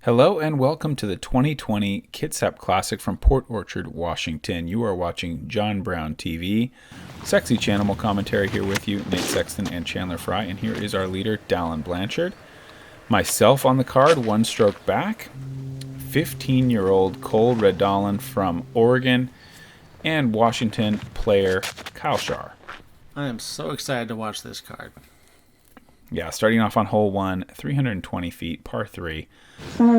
Hello and welcome to the 2020 Kitsap Classic from Port Orchard, Washington. You are watching John Brown TV. Sexy Chanimal commentary here with you, Nate Sexton and Chandler Fry. And here is our leader, Dallin Blanchard. Myself on the card, one stroke back. 15-year-old Cole Redalen from Oregon. And Washington player Kyle Schaar. I am so excited to watch this card. Yeah, starting off on hole 1, 320 feet, par 3.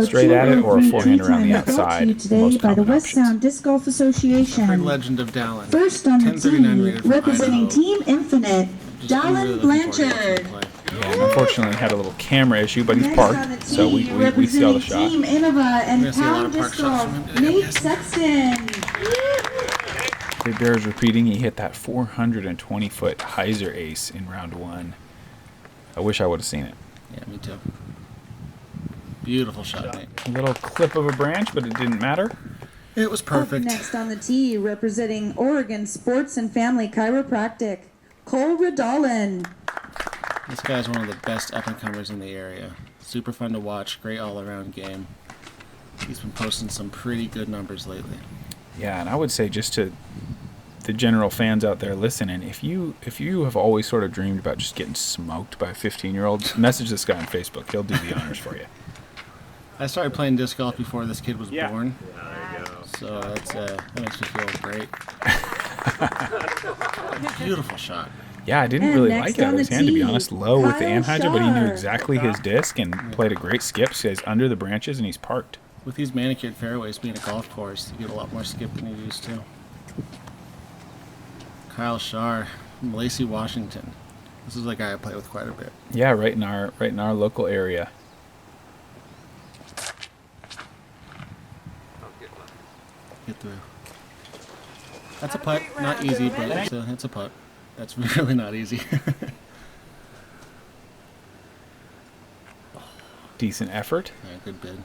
Straight at it or a forehand around the outside. Today by the West Sound Disc Golf Association. Legend of Dallin. First on the tee, representing Team Infinite, Dallin Blanchard. Yeah, and unfortunately had a little camera issue, but he's parked, so we see all the shots. Team Innova and Pound Disc Golf, Nate Sexton. It bears repeating, he hit that 420-foot hyzer ace in round 1. I wish I would have seen it. Yeah, me too. Beautiful shot, Nate. A little clip of a branch, but it didn't matter. It was perfect. Up next on the tee, representing Oregon Sports and Family Chiropractic, Cole Radalen. This guy's one of the best up-and-comers in the area. Super fun to watch, great all-around game. He's been posting some pretty good numbers lately. Yeah, and I would say just to the general fans out there listening, if you have always sort of dreamed about just getting smoked by a 15-year-old, message this guy on Facebook. He'll do the honors for you. I started playing disc golf before this kid was born. So that makes me feel great. Beautiful shot. Yeah, I didn't really like it out of his hand, to be honest. Low with the Anheuser, but he knew exactly his disc and played a great skip. So he's under the branches and he's parked. With these manicured fairways being a golf course, you get a lot more skip than you used to. Kyle Schaar from Lacey, Washington. This is a guy I play with quite a bit. Yeah, right in our local area. Get through. That's a putt. Not easy, but it's a putt. That's really not easy. Decent effort. Yeah, good bid.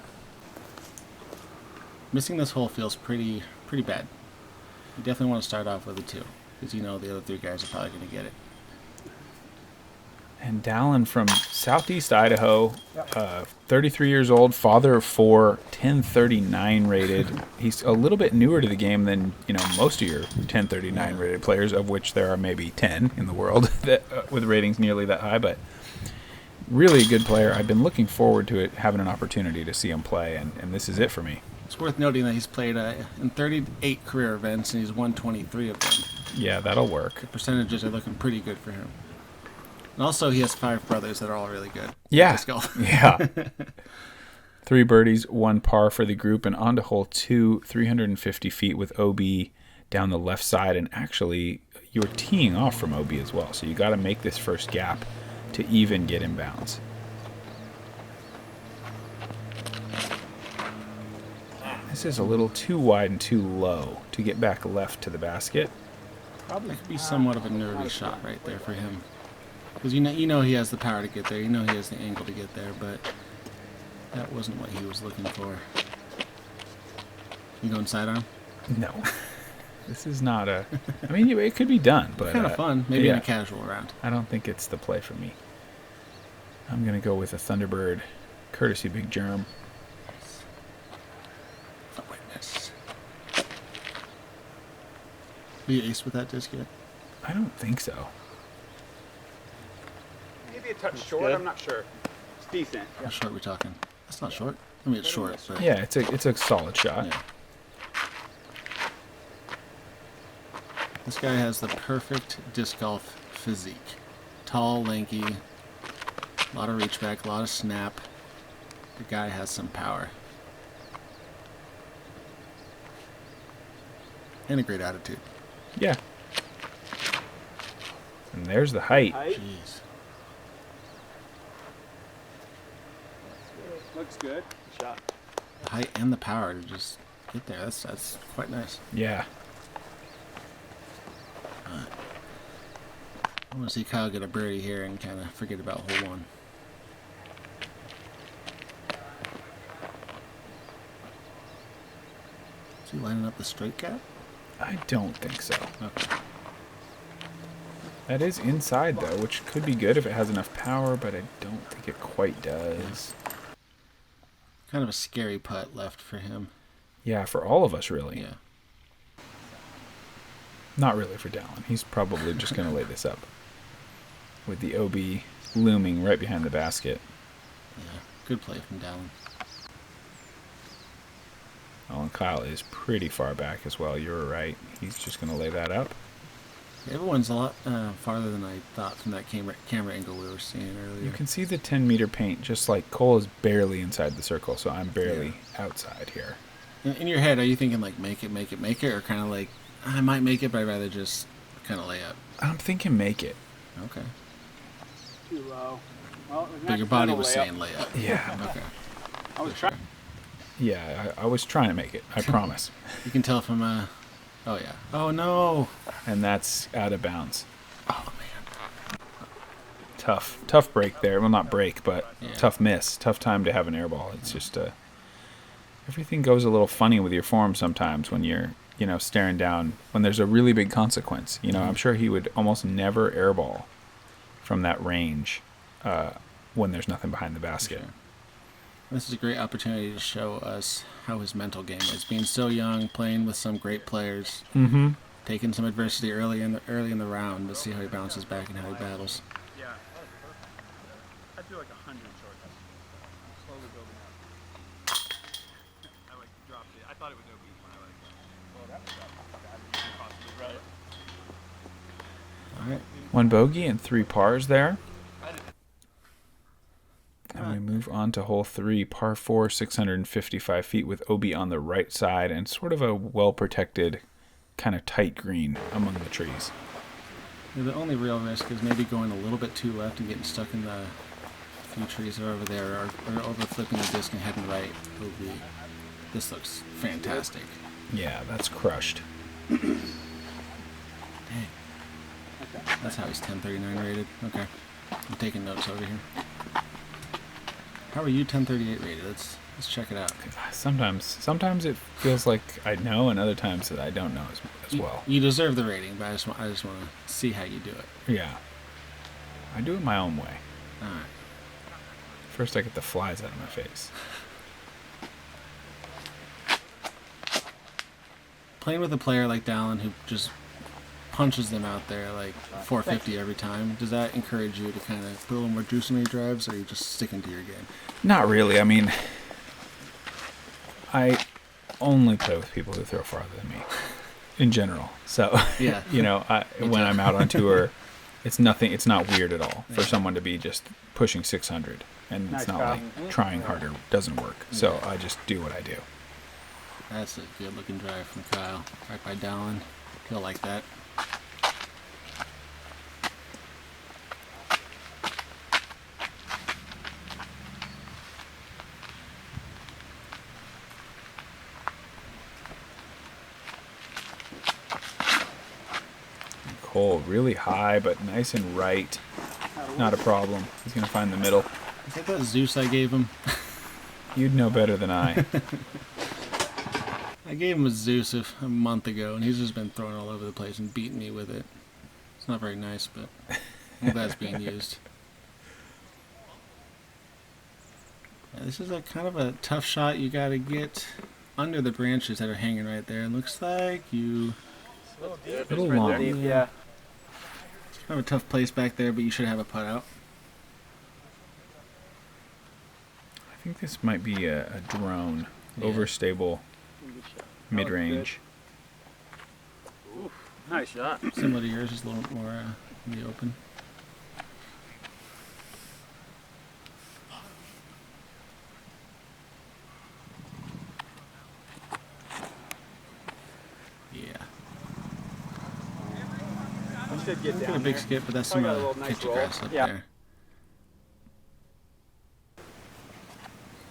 Missing this hole feels pretty bad. You definitely want to start off with a 2, because you know the other 3 guys are probably going to get it. And Dallin from Southeast Idaho, 33 years old, father of 4, 1039 rated. He's a little bit newer to the game than most of your 1039 rated players, of which there are maybe 10 in the world that with ratings nearly that high. But really a good player. I've been looking forward to it, having an opportunity to see him play, and this is it for me. It's worth noting that he's played in 38 career events, and he's won 23 of them. Yeah, that'll work. The percentages are looking pretty good for him. And also, he has 5 brothers that are all really good. Yeah. Yeah. 3 birdies, 1 par for the group, and on to hole 2, 350 feet with OB down the left side. And actually, you're teeing off from OB as well. So you got to make this first gap to even get in bounds. This is a little too wide and too low to get back left to the basket. Probably could be somewhat of a nervy shot right there for him. Because you know he has the power to get there, you know he has the angle to get there, but that wasn't what he was looking for. You going sidearm? No. This is not a... I mean, it could be done, but... Kind of fun, maybe in a casual round. I don't think it's the play for me. I'm going to go with a Thunderbird, courtesy Big Germ. Oh, witness. Will you ace with that disc yet? I don't think so. Maybe a touch short, I'm not sure. It's decent. How short are we talking? That's not short. I mean, it's short, but... Yeah, it's a solid shot. Yeah. This guy has the perfect disc golf physique. Tall, lanky, a lot of reach back, a lot of snap. The guy has some power. And a great attitude. Yeah. And there's the height. Jeez. Looks good. Shot. The height and the power to just get there. That's quite nice. Yeah. I want to see Kyle get a birdie here and kind of forget about hole 1. Is he lining up the straight gap? I don't think so. Okay. That is inside, though, which could be good if it has enough power, but I don't think it quite does. Kind of a scary putt left for him. Yeah, for all of us, really. Yeah. Not really for Dallin. He's probably just going to lay this up with the OB looming right behind the basket. Yeah. Good play from Dallin. Oh, and Kyle is pretty far back as well. You're right. He's just going to lay that up. Everyone's a lot farther than I thought from that camera angle we were seeing earlier. You can see the 10-meter paint, just like Cole is barely inside the circle, so I'm barely outside here. In your head, are you thinking like make it, or kind of like I might make it, but I'd rather just kind of lay up? I'm thinking make it. Okay. Too low. Well, But your body was saying lay up. Yeah. Okay. I was trying. Yeah, I was trying to make it. I promise. You can tell from oh yeah. Oh no. And that's out of bounds. Oh man. Tough break there. Well, not break, but Yeah. tough miss. Tough time to have an air ball. It's just everything goes a little funny with your form sometimes when you're, staring down when there's a really big consequence. I'm sure he would almost never airball from that range when there's nothing behind the basket. Sure. This is a great opportunity to show us how his mental game is. Being so young, playing with some great players, taking some adversity early in the round to see how he bounces back and how he battles. Yeah. I do like 100 short. I'm slowly building up. I dropped it. I thought it was OB when I that was possibly right. All right. 1 bogey and 3 pars there. And we move on to hole 3, par 4, 655 feet with OB on the right side and sort of a well-protected, kind of tight green among the trees. Yeah, the only real risk is maybe going a little bit too left and getting stuck in the few trees that are over there, or over flipping the disc and heading right. This looks fantastic. Yeah, that's crushed. Dang. That's how he's 1039 rated. Okay. I'm taking notes over here. How are you 1038 rated? Let's check it out. Sometimes it feels like I know, and other times that I don't know as well. You deserve the rating, but I just want to see how you do it. Yeah. I do it my own way. All right. First I get the flies out of my face. Playing with a player like Dallin who just punches them out there like 450 every time, does that encourage you to kind of put a little more juice in your drives, or are you just sticking to your game? Not really. I mean, I only play with people who throw farther than me, in general. So, Yeah. when I'm out on tour, it's not weird at all for someone to be just pushing 600, and Nice it's not foul. like trying harder doesn't work. So I just do what I do. That's a good looking drive from Kyle. Right by Dallin. He'll like that. Cole really high, but nice and right. Not a problem. He's going to find the middle. Is that that Zeus I gave him? You'd know better than I. I gave him a Zeus a month ago, and he's just been throwing all over the place and beating me with it. It's not very nice, but I'm glad it's being used. Yeah, this is a kind of a tough shot. You got to get under the branches that are hanging right there. It looks like you... A little long. Yeah. Kind of a tough place back there, but you should have a putt out. I think this might be a drone. Yeah. Overstable, mid-range. Oof, nice shot. Similar to yours, just a little more in the open. Yeah. You should get Got down a big there. skip, but that's Probably some got a little nice catchy roll. grass up Yeah. there.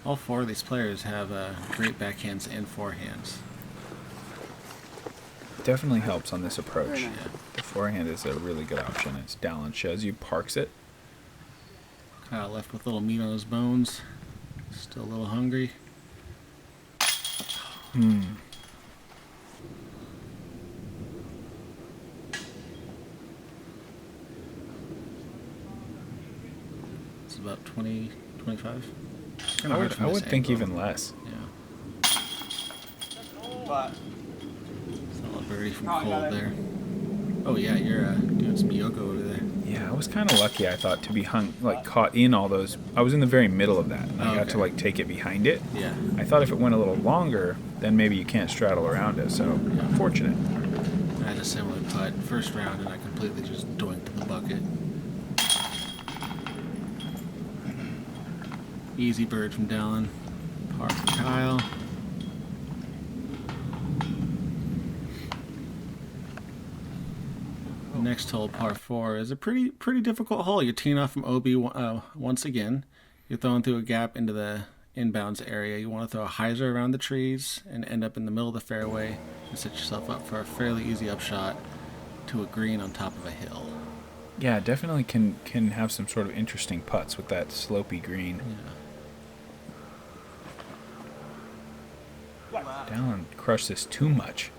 All 4 of these players have great backhands and forehands. Definitely helps on this approach. Yeah. The forehand is a really good option. As Dallin shows you, parks it. Kyle left with a little meat on his bones. Still a little hungry. It's about 20, 25. Kind of hard from I this would think angle. even less. Yeah. But Solid birdie from Cole there. Oh yeah, you're doing some yoga over there. Yeah, I was kind of lucky, I thought, to be caught in all those. I was in the very middle of that, and I got to, Okay. take it behind it. Yeah. I thought if it went a little longer, then maybe you can't straddle around it, so fortunate. I had a similar putt first round, and I completely just doinked the bucket. Easy bird from Dallin. Par from Kyle. The next hole, par 4, is a pretty difficult hole. You're teeing off from OB once again. You're throwing through a gap into the inbounds area. You want to throw a hyzer around the trees and end up in the middle of the fairway and set yourself up for a fairly easy upshot to a green on top of a hill. Yeah, definitely can have some sort of interesting putts with that slopey green. Yeah. Dallin crushed this too much.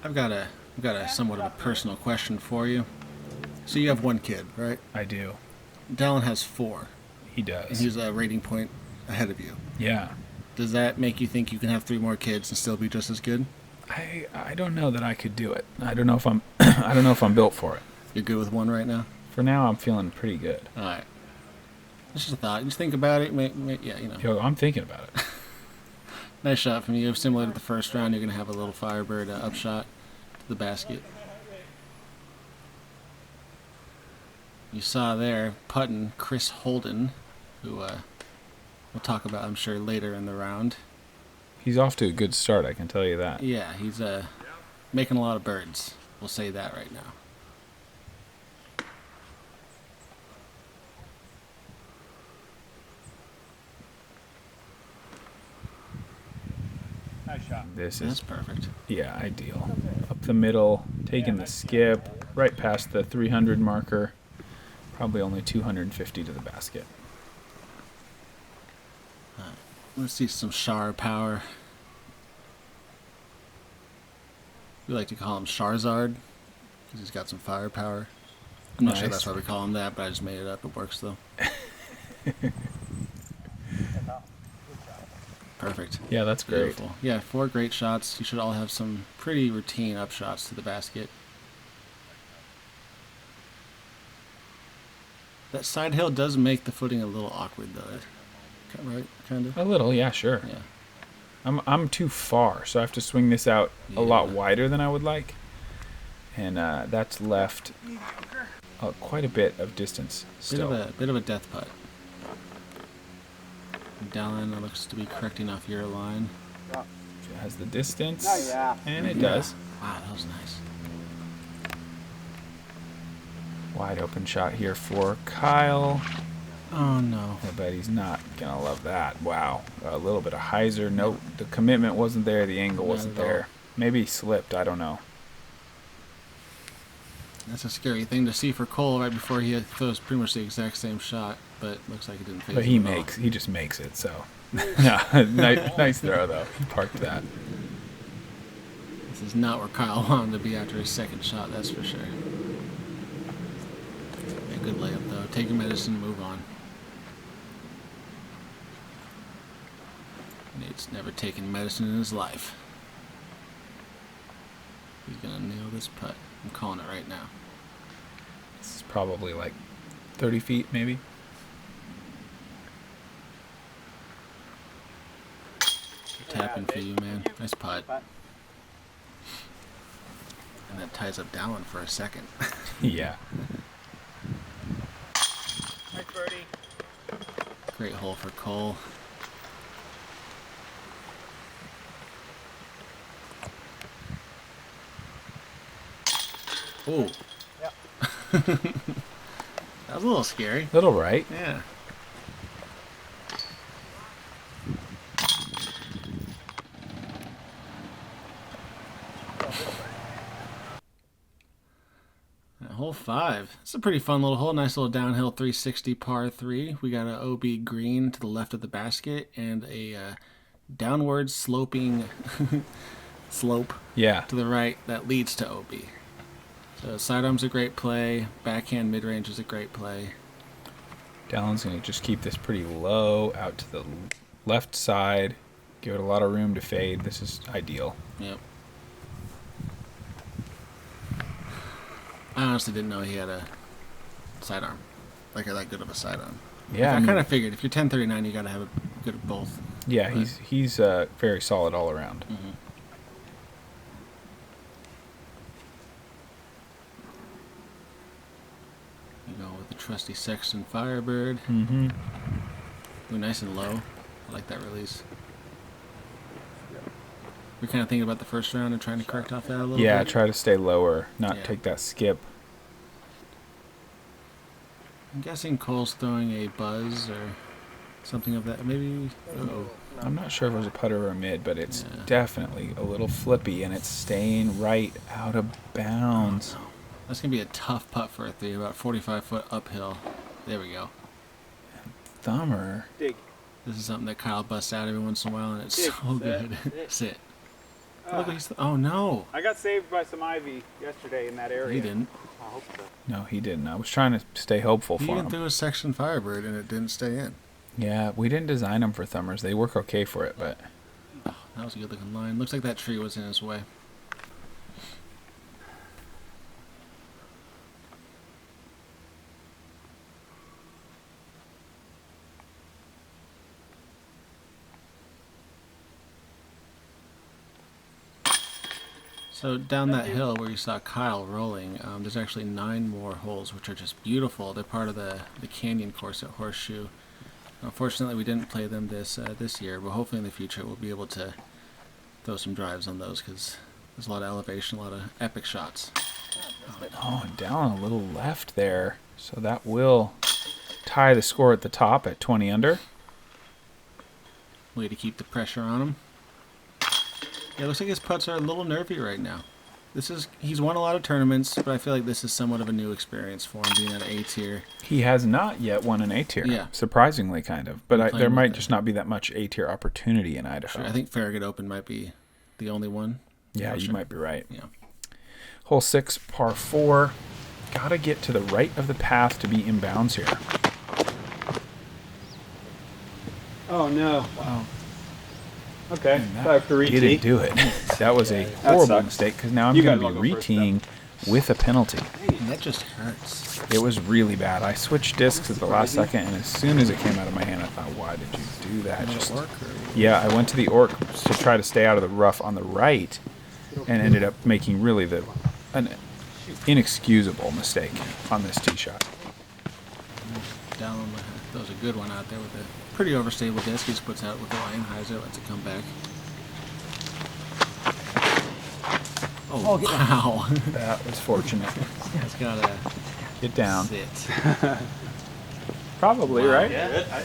I've got a somewhat of a personal question for you. So you have one kid, right? I do. Dallin has 4, He and does. he's a rating point ahead of you. Yeah. Does that make you think you can have 3 more kids and still be just as good? I don't know that I could do it. I don't know if I'm I don't know if I'm built for it. You're good with 1 right now? For now, I'm feeling pretty good. All right. It's just a thought. Just think about it. Yeah, you know. Yo, I'm thinking about it. Nice shot from you. Similar to the first round, you're going to have a little Firebird upshot to the basket. You saw there, putting Chris Holden, who we'll talk about, I'm sure, later in the round. He's off to a good start, I can tell you that. Yeah, he's making a lot of birds. We'll say that right now. nice shot. This That's is, perfect. yeah, ideal. Up the middle, taking the skip, right past the 300 marker. Probably only 250 to the basket. Let's see some Schaar power. We like to call him Charizard because he's got some firepower. I'm not sure Nice. that's why we call him that, but I just made it up. It works though. Perfect. Yeah, that's great. Beautiful. Yeah, 4 great shots. You should all have some pretty routine upshots to the basket. That side hill does make the footing a little awkward though. Right? Kind of? A little, yeah, sure. Yeah. I'm too far, so I have to swing this out a lot Yeah. wider than I would like. And that's left quite a bit of distance still. Bit of a death putt. Dallin looks to be correcting off your line. It has the distance, Oh, yeah. and it does. Wow, that was nice. Wide open shot here for Kyle. Oh no. I bet he's not gonna love that. Wow, a little bit of hyzer. No, the commitment wasn't there. The angle Not wasn't at all. there. Maybe he slipped. I don't know. That's a scary thing to see for Cole right before he throws pretty much the exact same shot, but looks like it didn't phase But him he at all. he just makes it. So, yeah, nice throw though. He parked that. This is not where Kyle wanted to be after his second shot, that's for sure. A good layup though. Take your medicine, move on. Nate's never taken medicine in his life. He's gonna nail this putt. I'm calling it right now. This is probably like 30 feet, maybe. Tapping for you, man. Nice putt. And that ties up Dallin for a second. Yeah. Nice birdie. Great hole for Cole. Oh. Yep. That was a little scary. Little right. Yeah. Hole 5. It's a pretty fun little hole. Nice little downhill 360 par 3. We got an OB green to the left of the basket and a downward sloping slope Yeah. to the right that leads to OB. So sidearm's a great play. Backhand mid-range is a great play. Dallin's going to just keep this pretty low out to the left side. Give it a lot of room to fade. This is ideal. Yep. I honestly didn't know he had a sidearm. Like that good of a sidearm. Yeah, I kind of figured if you're 1039, you got to have a good of both. Yeah, but he's very solid all around. Mm-hmm. You go with the trusty Sexton Firebird. Mm-hmm. Ooh, nice and low. I like that release. We're kind of thinking about the first round and trying to correct off that a little bit. Yeah, try to stay lower, not take that skip. I'm guessing Cole's throwing a buzz or something of that. Maybe. Uh-oh. I'm not sure if it was a putter or a mid, but it's definitely a little flippy, and it's staying right out of bounds. Oh, no. That's going to be a tough putt for a 3, about 45-foot uphill. There we go. Thumber. Dig. This is something that Kyle busts out every once in a while, and it's Dig. so good. Sit. Look what he's... Oh, no. I got saved by some ivy yesterday in that area. He didn't. I hope so. No, he didn't. I was trying to stay hopeful He for even him. threw a Sexton Firebird, and it didn't stay in. Yeah, we didn't design them for thumbers. They work okay for it, but... Oh, that was a good-looking line. Looks like that tree was in his way. So down that hill where you saw Kyle rolling, there's actually 9 more holes, which are just beautiful. They're part of the canyon course at Horseshoe. Unfortunately, we didn't play them this year, but hopefully in the future we'll be able to throw some drives on those because there's a lot of elevation, a lot of epic shots. Oh, and down a little left there. So that will tie the score at the top at 20 under. Way to keep the pressure on him. Yeah, it looks like his putts are a little nervy right now. He's won a lot of tournaments, but I feel like this is somewhat of a new experience for him being at A tier. He has not yet won an A tier. Yeah. Surprisingly, kind of. But there might just not be that much A tier opportunity in Idaho. Sure, I think Farragut Open might be the only one. Yeah, you might be right. Yeah. Hole 6, par 4. Gotta get to the right of the path to be in bounds here. Oh, no. Wow. Okay. I have to re-tee. Didn't do it. That was a horrible sucks. mistake because now I'm You going to guys be all go first, re-teeing with a penalty. And that just hurts. It was really bad. I switched discs at the last second, and as soon as it came out of my hand, I thought, why did you do that? Yeah, I went to the orc to try to stay out of the rough on the right and ended up making really an inexcusable mistake on this tee shot. Dallin throws a good one out there with a pretty overstable disc. He just puts out with the line hyzer, lets it come back. Oh, wow. That was fortunate. It's got to Get down. sit. Probably, Wow. right? Yeah.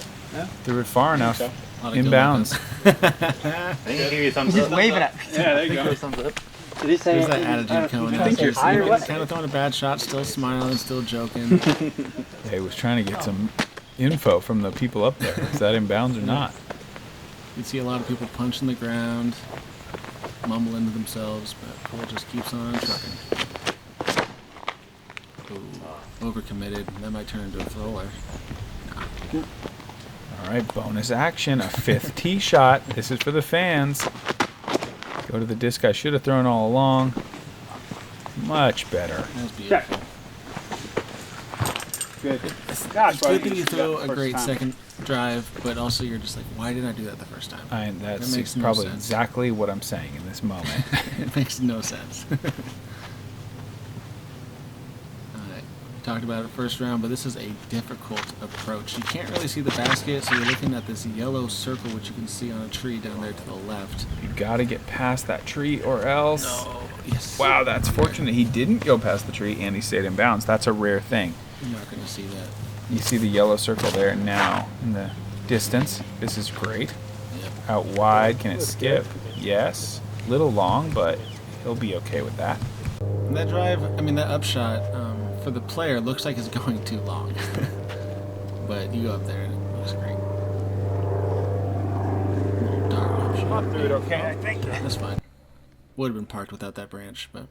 Threw it far enough. A lot of In good bounds. looking. I think he'll give you a thumbs up. waving at me. Yeah, there you go. Thumbs up. Did he say There's that attitude coming out. you're high or what? Kind of throwing a bad shot, still smiling, still joking. Yeah, he was trying to get some info from the people up there. Is that in bounds or not? You see a lot of people punching the ground, mumbling to themselves, but Cole just keeps on trucking. Ooh, overcommitted. That might turn into a thrower. All right, bonus action. A 5th tee shot. This is for the fans. Go to the disc I should have thrown all along. Much better. That's beautiful. Good. It's Gosh, why good didn't that you do throw that a first great time? second drive, but also you're just like, why didn't I do that the first time? That's That makes no probably sense. exactly what I'm saying in this moment. It makes no sense. Alright, talked about it first round, but this is a difficult approach. You can't really see the basket, so you're looking at this yellow circle, which you can see on a tree down there to the left. You got to get past that tree or else. No. Yes. Wow, that's fortunate. He didn't go past the tree and he stayed in bounds. That's a rare thing. You're not going to see that. You see the yellow circle there now in the distance. This is great. Yep. Out wide, can it skip? Yes. Little long, but he'll be okay with that. And that drive, I mean, that upshot, for the player, looks like it's going too long. But you go up there and it looks great. Little dark upshot. Through it okay, I think. That's fine. Would have been parked without that branch, but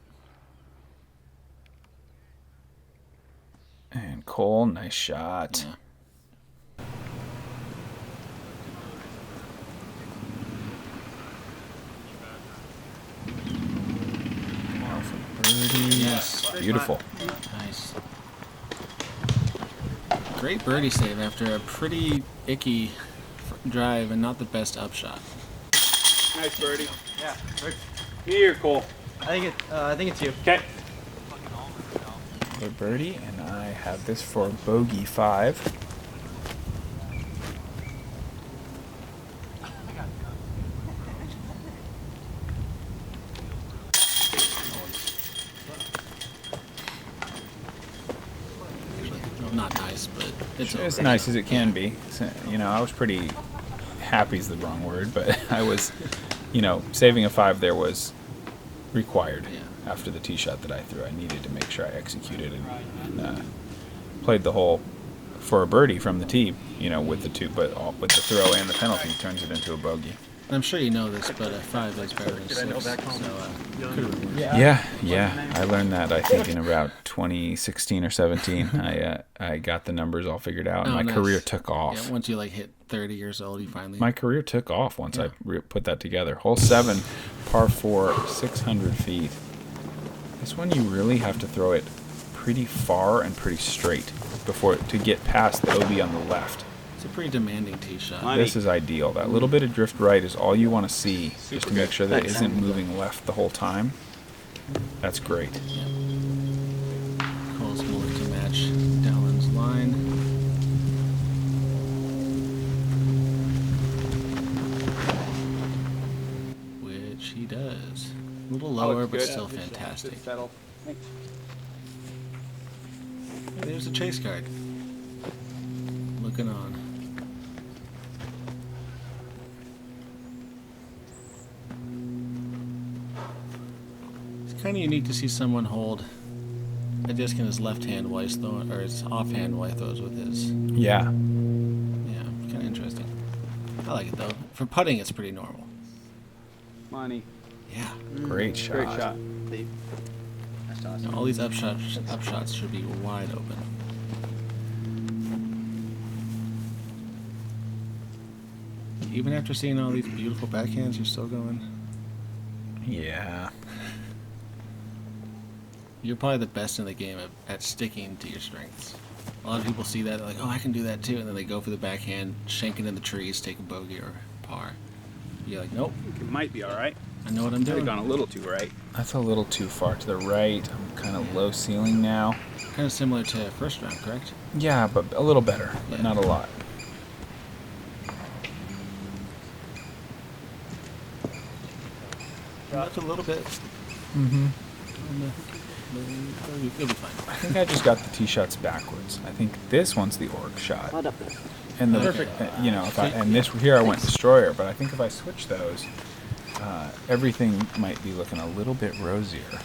And Cole, nice shot. yeah. birdie. Yes. Beautiful. Nice. Great birdie save after a pretty icky drive and not the best upshot. Nice birdie. Yeah. Here, Cole. I think it's you. Okay. For birdie, and I have this for bogey 5. Well, not nice, but it's As okay. nice as it can be. So, I was pretty happy is the wrong word, but I was, saving a 5 there was required. Yeah. After the tee shot that I threw, I needed to make sure I executed and played the hole for a birdie from the tee, with the two, but with the throw and the penalty turns it into a bogey. I'm sure you know this, but a 5 is better than 6. So, could have been worse. Yeah. I learned that, I think, in about 2016 or 17. I got the numbers all figured out, and Oh, my nice. career took off. Yeah, once you hit 30 years old, you finally. My career took off once I put that together. Hole 7, par 4, 600 feet. This one you really have to throw it pretty far and pretty straight to get past the OB on the left. It's a pretty demanding tee shot. Money. This is ideal. That little bit of drift right is all you want to see, just to make sure that it isn't moving left the whole time. That's great. Cole's going to look to match Dallin's line. Which he does. A little lower, but still fantastic. Settle. There's a chase card. Looking on. It's kind of unique to see someone hold a disc in his left hand while he's throwing, or his offhand while he throws with his. Yeah. Yeah, kind of interesting. I like it though. For putting, it's pretty normal. Money. Yeah. Great shot. Great shot. That's awesome. All these upshots should be wide open. Even after seeing all these beautiful backhands, you're still going. Yeah. You're probably the best in the game at sticking to your strengths. A lot of people see that, they're like, oh, I can do that too, and then they go for the backhand, shanking in the trees, take a bogey or par. You're like, nope, It might be all right. I know what I'm Might have doing. gone a little too right. That's a little too far to the right. I'm kind of low ceiling now. Kind of similar to first round, correct? Yeah, but a little better, but Yeah. not a lot. Left a little bit. Mm-hmm. You'll be fine. I think I just got the tee shots backwards. I think this one's the orc shot. And the, Perfect. and this here I went destroyer, but I think if I switch those, everything might be looking a little bit rosier. Yeah.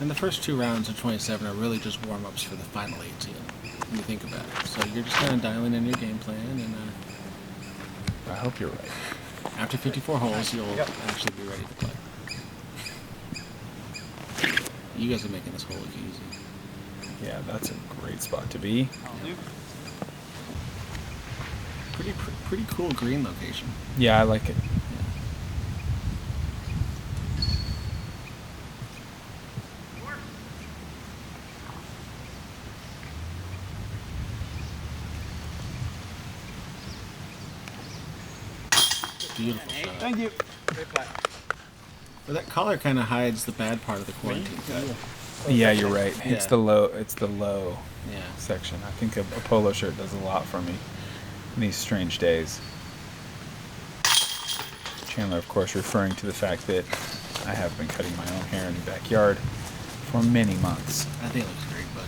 And the first 2 rounds of 27 are really just warm-ups for the final 18, when you think about it. So you're just kind of dialing in your game plan, and I hope you're right. after 54 holes, you'll actually be ready to play. You guys are making this hole look easy. Yeah, that's a great spot to be. Pretty cool green location. Yeah, I like it. Beautiful shot. Thank you. Well, that collar kind of hides the bad part of the quarantine cut. Yeah, you're right. It's Yeah. the low. It's the low Yeah. section. I think a polo shirt does a lot for me in these strange days. Chandler, of course, referring to the fact that I have been cutting my own hair in the backyard for many months. I think it looks great, bud.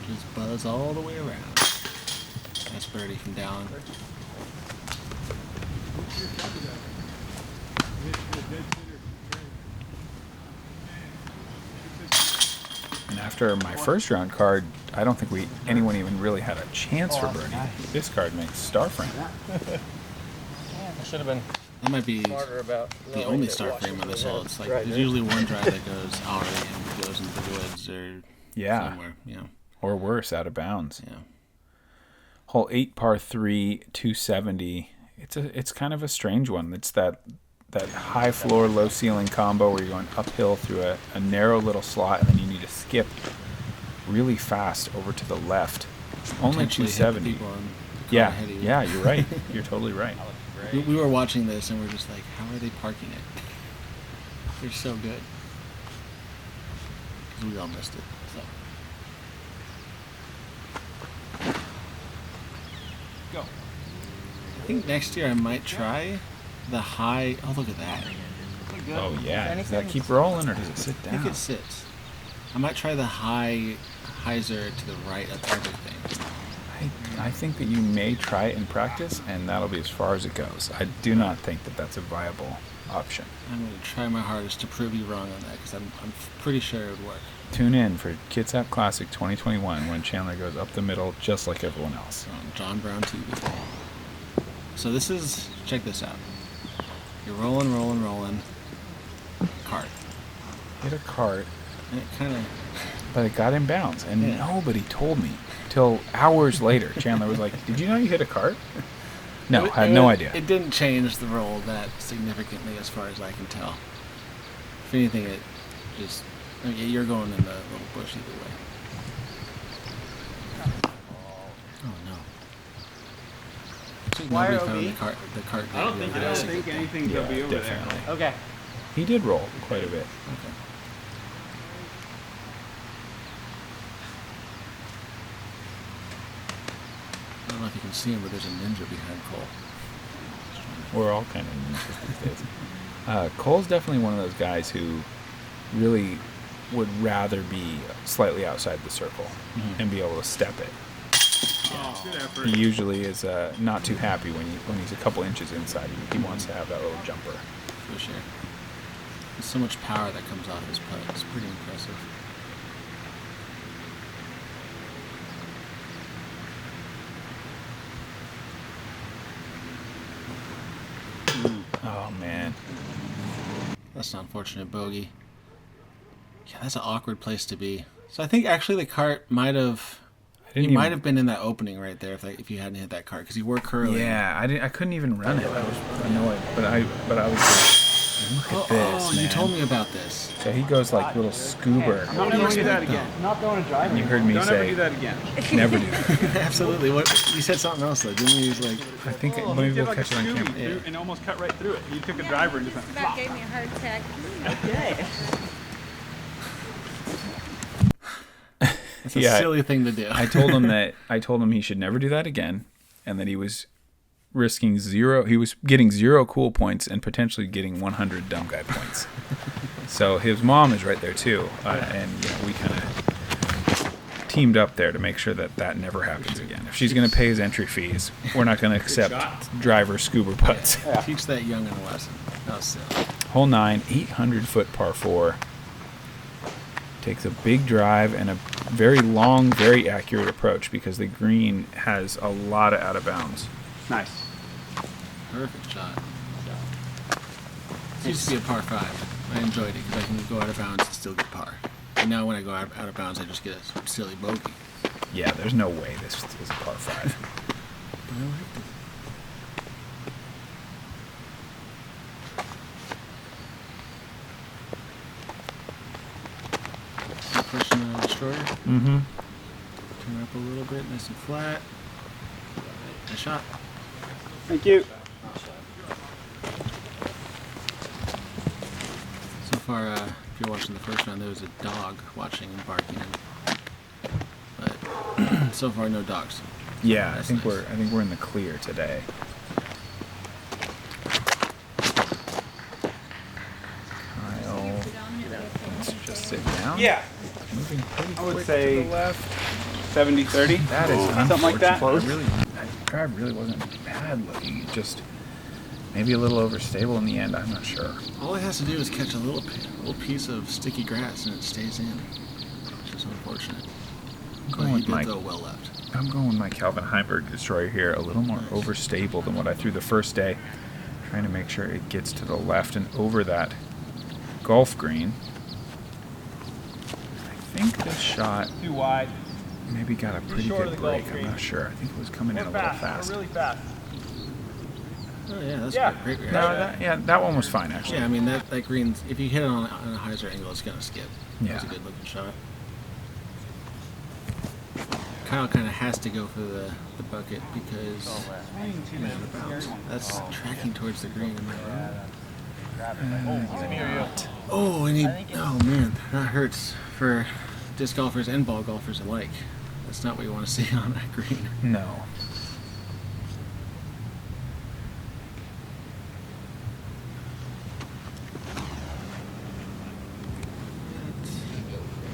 Just buzz all the way around. Nice birdie from Dallin. And after my first round card, I don't think anyone even really had a chance for birdie. This card makes star frame. I should have been That might be smarter about the only start frame on this hole. It's like there's usually one drive that goes out and goes into the woods or Yeah, somewhere. Yeah. or worse, out of bounds. Yeah. Hole 8, par 3, 270. It's kind of a strange one. It's that that high floor, low ceiling combo where you're going uphill through a narrow little slot, and then you need to skip really fast over to the left. Only Potentially hit the 270. people on the car Yeah, ahead of you. yeah, you're right. You're totally right. We were watching this and we're just like, how are they parking it? They're so good. 'Cause we all missed it. So. Go. I think next year I might try the high. Oh, look at that. Look good. Oh yeah. Does that keep rolling or does it sit I think down? it sits. I might try the hyzer to the right of everything. I think that you may try it in practice, and that'll be as far as it goes. I do not think that that's a viable option. I'm going to try my hardest to prove you wrong on that because I'm pretty sure it would work. Tune in for Kitsap Classic 2021 when Chandler goes up the middle just like everyone else. On John Brown TV. So this is, check this out. You're rolling. Cart. Hit a cart, And it kind of, but it got in bounds, and Yeah. nobody told me till hours later. Chandler was like, "Did you know you hit a cart?" No, I had no idea. It didn't change the roll that significantly as far as I can tell. If anything, it just, I mean, you're going in the little bush either way. Oh no. So Wire nobody found OB? the cart. I don't think anything's Yeah, gonna be over definitely. Okay. He did roll quite a bit. Okay. I don't know if you can see him, but there's a ninja behind Cole. We're all kind of ninjas these days. Cole's definitely one of those guys who really would rather be slightly outside the circle and be able to step it. Oh, good effort. He usually is not too happy when he's a couple inches inside. He wants to have that little jumper. For sure. There's so much power that comes off his putt. It's pretty impressive. Oh man, That's an unfortunate bogey. Yeah, that's an awkward place to be. So I think actually the cart might have. I didn't He might even- have been in that opening right there if you hadn't hit that cart because you were curling. Yeah, I couldn't even run it. I was annoyed, but I was like, look at this, you man. told me about this. So he goes like little scuba. Don't ever do that again. Not throwing a driver. And you heard me Don't ever say, do that again. never do that. Absolutely. What you said something else though, didn't you? He's like, I think He maybe did we'll like a catch it on Scooby camera. through and almost cut right through it. He took a driver and just went That gave me a heart attack. Okay. it's a Yeah, silly thing to do. I told him he should never do that again, and that he was risking zero. He was getting 0 cool points and potentially getting 100 dumb guy points. So his mom is right there too, and we kind of teamed up there to make sure that never happens again. If she's going to pay his entry fees, we're not going to accept driver scuba putts. Teach that young a lesson. That was silly. Hole 9, 800-foot par 4. Takes a big drive and a very long, very accurate approach because the green has a lot of out of bounds. nice. Perfect shot. It used to be a par 5. I enjoyed it because I can go out of bounds and still get par. And now when I go out of bounds, I just get a silly bogey. Yeah, there's no way this is a par 5. But I liked it. Pushing the destroyer. Mm-hmm. Turn up a little bit, nice and flat. Nice shot. Thank you. So far, if you're watching the first round, there was a dog watching and barking. But so far, no dogs. Yeah, That's I think nice. we're in the clear today. Kyle, let's just sit down. Yeah. Moving pretty I would quick say- to the left. 70-30. That is something like that. That drive really wasn't bad looking. It just maybe a little overstable in the end. I'm not sure. All it has to do is catch a little piece of sticky grass and it stays in, which is unfortunate. But going he with did my- throw well left. I'm going with my Calvin Heimberg destroyer here, a little more overstable than what I threw the first day. Trying to make sure it gets to the left and over that golf green. I think this shot Too wide. maybe got a pretty short good of the golf break. I'm green. not sure. I think it was coming in a We're little fast. fast. We're really fast. Oh yeah, that's Yeah. a great No, reaction. that one was fine actually. Yeah, I mean that green. If you hit it on a hyzer angle, it's gonna skip. Yeah. That was a good looking shot. Kyle kind of has to go for the bucket because he's out of bounds. That's tracking towards the green. Am I right? Oh, and oh man, that hurts for disc golfers and ball golfers alike. That's not what you want to see on that green. No.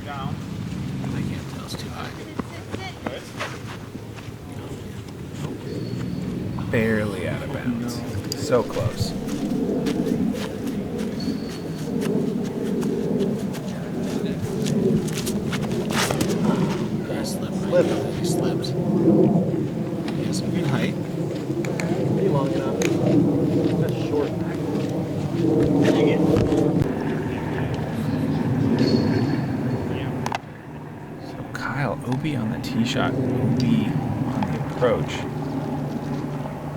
Down. I can't tell, it's too high. Barely out of bounds. So close. I slipped right there. He slipped. He has some good height. Pretty long enough. That's short. Dang it. So Kyle, OB on the tee shot, OB on the approach.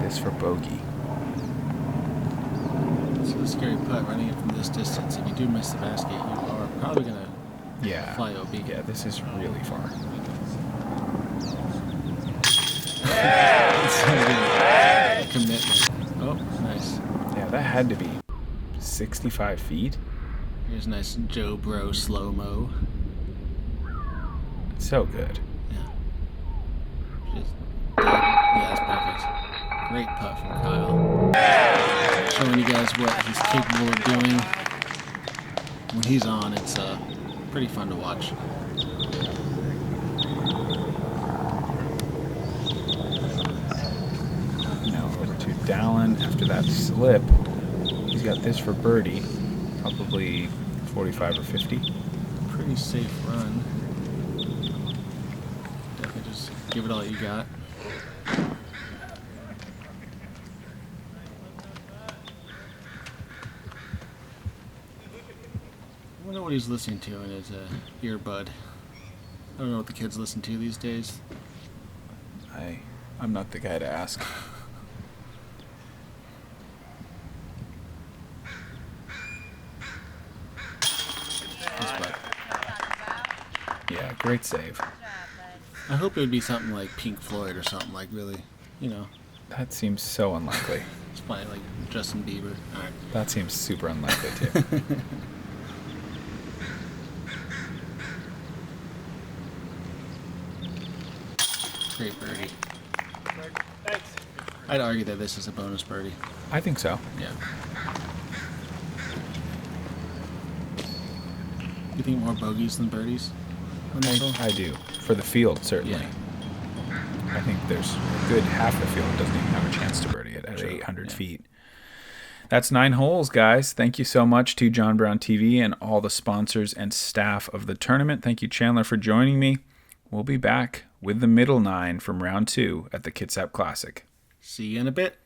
This for bogey. It's a scary putt running it from this distance. If you do miss the basket, you are probably going to Yeah. fly OB. Yeah, this is really far. It's a commitment. Oh, nice. Yeah, that had to be 65 feet. Here's a nice Joe Bro slow-mo. So good. Yeah. Yeah, that's perfect. Great putt from Kyle. Showing you guys what he's capable of doing. When he's on, it's pretty fun to watch. Now over to Dallin after that slip. He's got this for birdie. Probably 45 or 50. Pretty safe run. Definitely just give it all you got. I wonder what he's listening to in his earbud. I don't know what the kids listen to these days. I'm not the guy to ask. This putt. Yeah, great save. I hope it would be something like Pink Floyd or something like really, you know, That seems so unlikely. it's probably like Justin Bieber. All right. That seems super unlikely too. Great birdie. Thanks. I'd argue that this is a bonus birdie. I think so. Yeah. You think more bogeys than birdies on this hole? I do. For the field, certainly. Yeah. I think there's a good half the field doesn't even have a chance to birdie it at True, 800 yeah. feet. That's 9 holes, guys. Thank you so much to John Brown TV and all the sponsors and staff of the tournament. Thank you, Chandler, for joining me. We'll be back with the middle 9 from round 2 at the Kitsap Classic. See you in a bit.